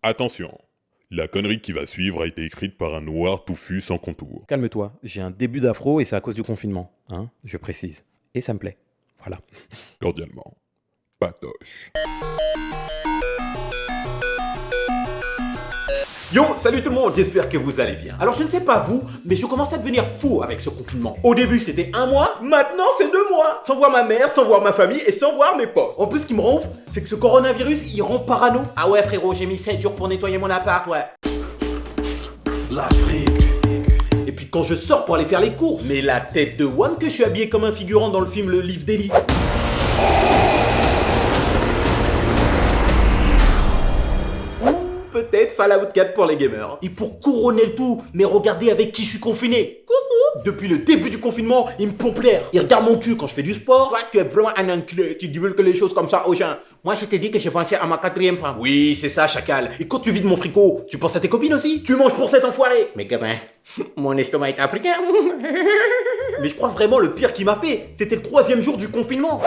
Attention, la connerie qui va suivre a été écrite par un noir touffu sans contour. Calme-toi, j'ai un début d'afro et c'est à cause du confinement, hein, je précise. Et ça me plaît. Voilà. Cordialement, Patoche. Yo, salut tout le monde, j'espère que vous allez bien. Alors je ne sais pas vous, mais je commence à devenir fou avec ce confinement. Au début c'était 1 mois, maintenant c'est 2 mois. Sans voir ma mère, sans voir ma famille et sans voir mes potes. En plus ce qui me rend ouf, c'est que ce coronavirus, il rend parano. Ah ouais frérot, j'ai mis 7 jours pour nettoyer mon appart, ouais. L'Afrique. Et puis quand je sors pour aller faire les courses, mais la tête de One que je suis habillé comme un figurant dans le film Le Livre d'Eli. Peut-être Fallout 4 pour les gamers. Et pour couronner le tout, mais regardez avec qui je suis confiné. Coucou. Depuis le début du confinement, il me pompe l'air. Il regarde mon cul quand je fais du sport. Toi, tu es vraiment un enculé. Tu divulgues les choses comme ça aux gens. Moi, je t'ai dit que je pensais à ma 4e femme. Oui, c'est ça, chacal. Et quand tu vides mon frigo, tu penses à tes copines aussi. Tu manges pour cet enfoiré. Mais gamin, mon estomac est africain. Mais je crois vraiment le pire qu'il m'a fait, c'était le 3e jour du confinement.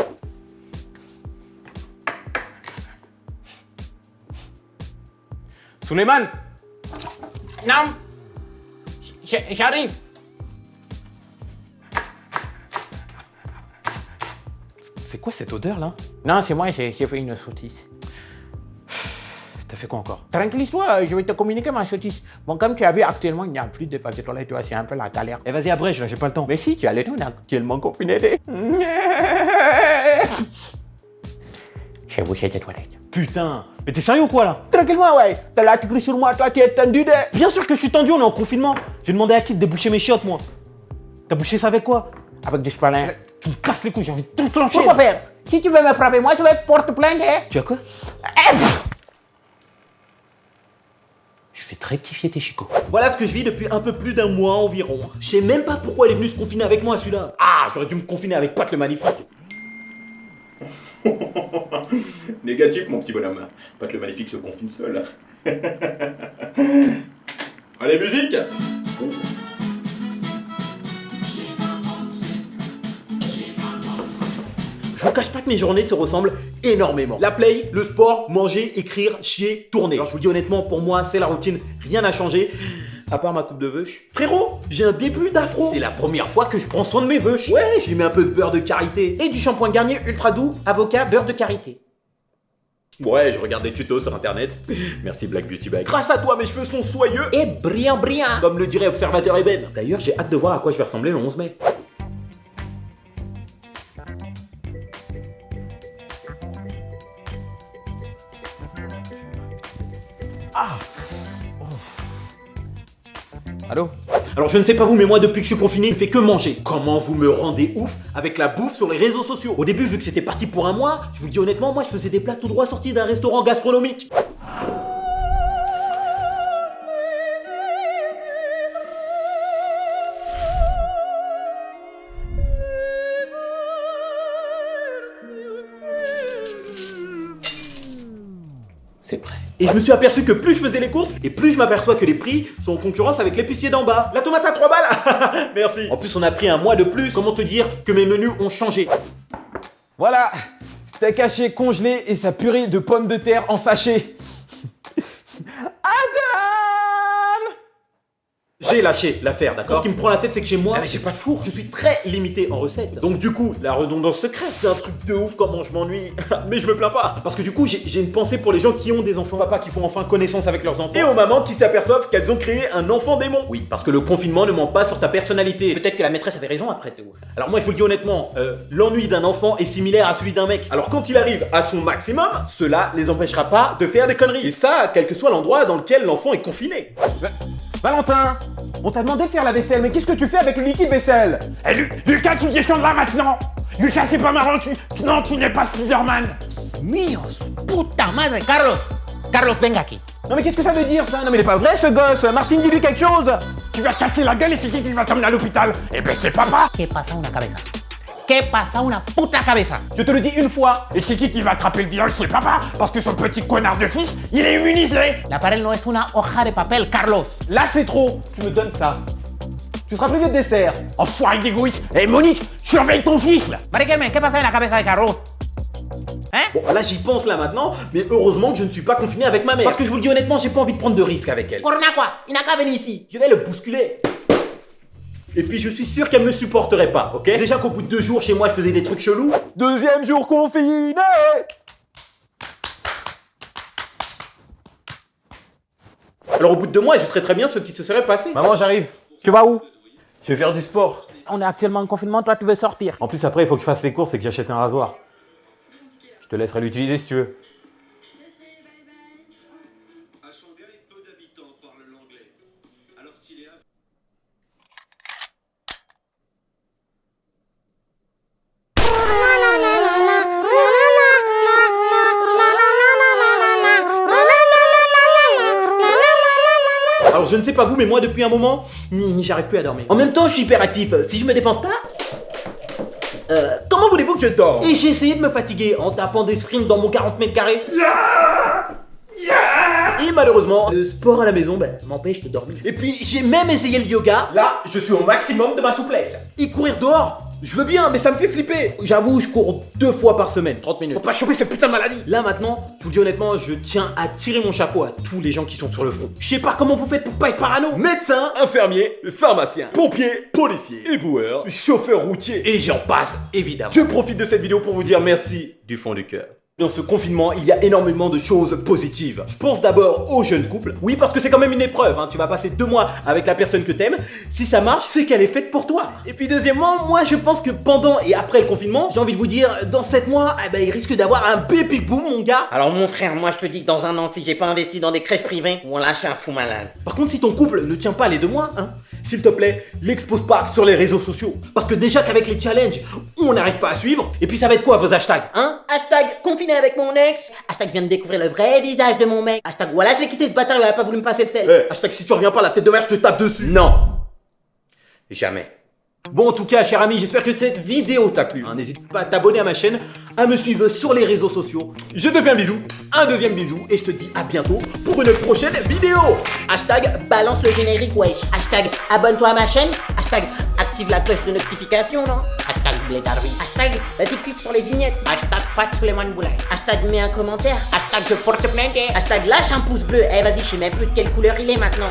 Suleiman! Non! J'arrive! C'est quoi cette odeur là? Non, c'est moi, j'ai fait une sottise. T'as fait quoi encore? Tranquillise-toi, je vais te communiquer ma sottise. Bon, comme tu as vu, actuellement, il n'y a plus de papier toilette, tu vois, c'est un peu la galère. Eh vas-y abrège là, j'ai pas le temps. Mais si, tu as le temps, on est actuellement confiné. J'ai bouché tes toilettes. Putain, mais t'es sérieux ou quoi là? Tranquillement, ouais. T'as la tigre sur moi, toi, tu es tendu de... Bien sûr que je suis tendu, on est en confinement. J'ai demandé à qui de déboucher mes chiottes moi. T'as bouché ça avec quoi? Avec du spalin. Tu me casses les couilles, j'ai envie de t'enclencher. Pourquoi faire? Si tu veux me frapper, moi, je vais porter plainte, hein. Tu as quoi? Eh, pff. Je vais te rectifier tes chicots. Voilà ce que je vis depuis un peu plus d'un mois environ. Je sais même pas pourquoi il est venu se confiner avec moi celui-là. Ah, j'aurais dû me confiner avec Pat le Magnifique. Négatif mon petit bonhomme. Pat le Magnifique se confine seul. Allez, musique. Je vous cache pas que mes journées se ressemblent énormément. La play, le sport, manger, écrire, chier, tourner. Alors je vous le dis honnêtement, pour moi c'est la routine, rien n'a changé. À part ma coupe de veuche. Frérot, j'ai un début d'afro. C'est la première fois que je prends soin de mes veuches. Ouais, j'y mets un peu de beurre de karité. Et du shampoing Garnier ultra doux, avocat, beurre de karité. Ouais, je regarde des tutos sur internet. Merci Black Beauty Bag. Grâce à toi, mes cheveux sont soyeux Et brillant, brillant. comme le dirait Observateur Eben. D'ailleurs, j'ai hâte de voir à quoi je vais ressembler le 11 mai. Allô? Alors je ne sais pas vous, mais moi depuis que je suis confiné, je ne fais que manger. Comment vous me rendez ouf avec la bouffe sur les réseaux sociaux? Au début, vu que c'était parti pour un mois, je vous le dis honnêtement, moi je faisais des plats tout droit sortis d'un restaurant gastronomique. C'est prêt. Et je me suis aperçu que plus je faisais les courses, et plus je m'aperçois que les prix sont en concurrence avec l'épicier d'en bas. La tomate à 3 balles. Merci. En plus, on a pris un mois de plus. Comment te dire que mes menus ont changé? Voilà, steak haché congelé et sa purée de pommes de terre en sachet. J'ai lâché l'affaire, d'accord? Ce qui me prend la tête, c'est que chez moi, j'ai pas de four. Je suis très limité en recettes. Donc du coup, la redondance secrète, c'est un truc de ouf comment je m'ennuie. Mais je me plains pas. Parce que du coup, j'ai une pensée pour les gens qui ont des enfants. Papas qui font enfin connaissance avec leurs enfants. Et aux mamans qui s'aperçoivent qu'elles ont créé un enfant démon. Oui, parce que le confinement ne ment pas sur ta personnalité. Peut-être que la maîtresse avait raison après tout. Alors moi, je vous le dis honnêtement, l'ennui d'un enfant est similaire à celui d'un mec. Alors quand il arrive à son maximum, cela les empêchera pas de faire des conneries. Et ça, quel que soit l'endroit dans lequel l'enfant est confiné. Valentin, on t'a demandé de faire la vaisselle, mais qu'est-ce que tu fais avec le liquide vaisselle? Eh, Lucas, tu descends de là maintenant. Lucas, c'est pas marrant, non, tu n'es pas Spider-Man. Míos, puta madre, Carlos. Carlos, venga aquí. Non mais qu'est-ce que ça veut dire ça? Non mais il est pas vrai ce gosse. Martine, dis-lui quelque chose. Tu vas casser la gueule et c'est qui va t'emmener à l'hôpital? Eh ben, c'est papa. ¿Qué pasa una cabeza? ¿Qué pasa una puta cabeza? Je te le dis une fois. Et c'est qui va attraper le viol? C'est papa. Parce que son petit connard de fils, il est immunisé. La pared no es una hoja de papel, Carlos. Là c'est trop. Tu me donnes ça. Tu seras privé de dessert. Enfoiré d'égoïste. Eh, Monique, surveille ton fils là. Mari Carmen, ¿qué pasa en la cabeza de Carlos? Bon, là j'y pense là maintenant, mais heureusement que je ne suis pas confiné avec ma mère. Parce que je vous le dis honnêtement, j'ai pas envie de prendre de risques avec elle. Corona quoi? Il n'a qu'à venir ici. Je vais le bousculer. Et puis je suis sûr qu'elle me supporterait pas, ok? Déjà qu'au bout de 2 jours chez moi je faisais des trucs chelous. Deuxième jour confiné. Alors au bout de 2 mois, je serais très bien ce qui se serait passé. Maman, j'arrive. Tu vas où? Je vais faire du sport. On est actuellement en confinement, toi tu veux sortir. En plus, après, il faut que je fasse les courses et que j'achète un rasoir. Je te laisserai l'utiliser si tu veux. À Shanghai, peu d'habitants parlent l'anglais. Alors s'il est Alors je ne sais pas vous, mais moi depuis un moment, j'arrive plus à dormir. En même temps, je suis hyperactif. Si je me dépense pas, comment voulez-vous que je dors? Et j'ai essayé de me fatiguer en tapant des sprints dans mon 40 mètres carrés. Et malheureusement, le sport à la maison m'empêche de dormir. Et puis j'ai même essayé le yoga. Là, je suis au maximum de ma souplesse. Et courir dehors, je veux bien, mais ça me fait flipper. J'avoue, je cours 2 fois par semaine, 30 minutes. Faut pas choper cette putain de maladie. Là maintenant, je vous dis honnêtement, je tiens à tirer mon chapeau à tous les gens qui sont sur le front. Je sais pas comment vous faites pour pas être parano. Médecin, infirmier, pharmacien, pompier, policier, éboueur, chauffeur routier, et j'en passe, évidemment. Je profite de cette vidéo pour vous dire merci du fond du cœur. Dans ce confinement, il y a énormément de choses positives. Je pense d'abord aux jeunes couples. Oui, parce que c'est quand même une épreuve, hein. Tu vas passer 2 mois avec la personne que t'aimes. Si ça marche, c'est qu'elle est faite pour toi. Et puis deuxièmement, moi je pense que pendant et après le confinement, j'ai envie de vous dire, dans 7 mois, il risque d'avoir un baby boom, mon gars. Alors mon frère, moi je te dis que dans un an, si j'ai pas investi dans des crèches privées, on lâche un fou malade. Par contre, si ton couple ne tient pas les 2 mois, s'il te plaît, l'expose pas sur les réseaux sociaux. Parce que déjà qu'avec les challenges, on n'arrive pas à suivre. Et puis ça va être quoi vos hashtags? Hashtag confiné avec mon ex. Hashtag je viens de découvrir le vrai visage de mon mec. Hashtag voilà, je l'ai quitté ce bâtard, il a pas voulu me passer le sel. Hashtag si tu reviens pas, la tête de merde, je te tape dessus. Non. Jamais. Bon, en tout cas, cher ami, j'espère que cette vidéo t'a plu. N'hésite pas à t'abonner à ma chaîne, à me suivre sur les réseaux sociaux. Je te fais un bisou, un deuxième bisou, et je te dis à bientôt pour une prochaine vidéo. Hashtag balance le générique, wesh. Hashtag abonne-toi à ma chaîne. Hashtag active la cloche de notification, non? Hashtag blédarbi. Hashtag vas-y, clique sur les vignettes. Hashtag pas de Souleymane Boulay. Hashtag mets un commentaire. Hashtag je porte plainte. Hashtag lâche un pouce bleu. Eh vas-y, je sais même plus de quelle couleur il est maintenant.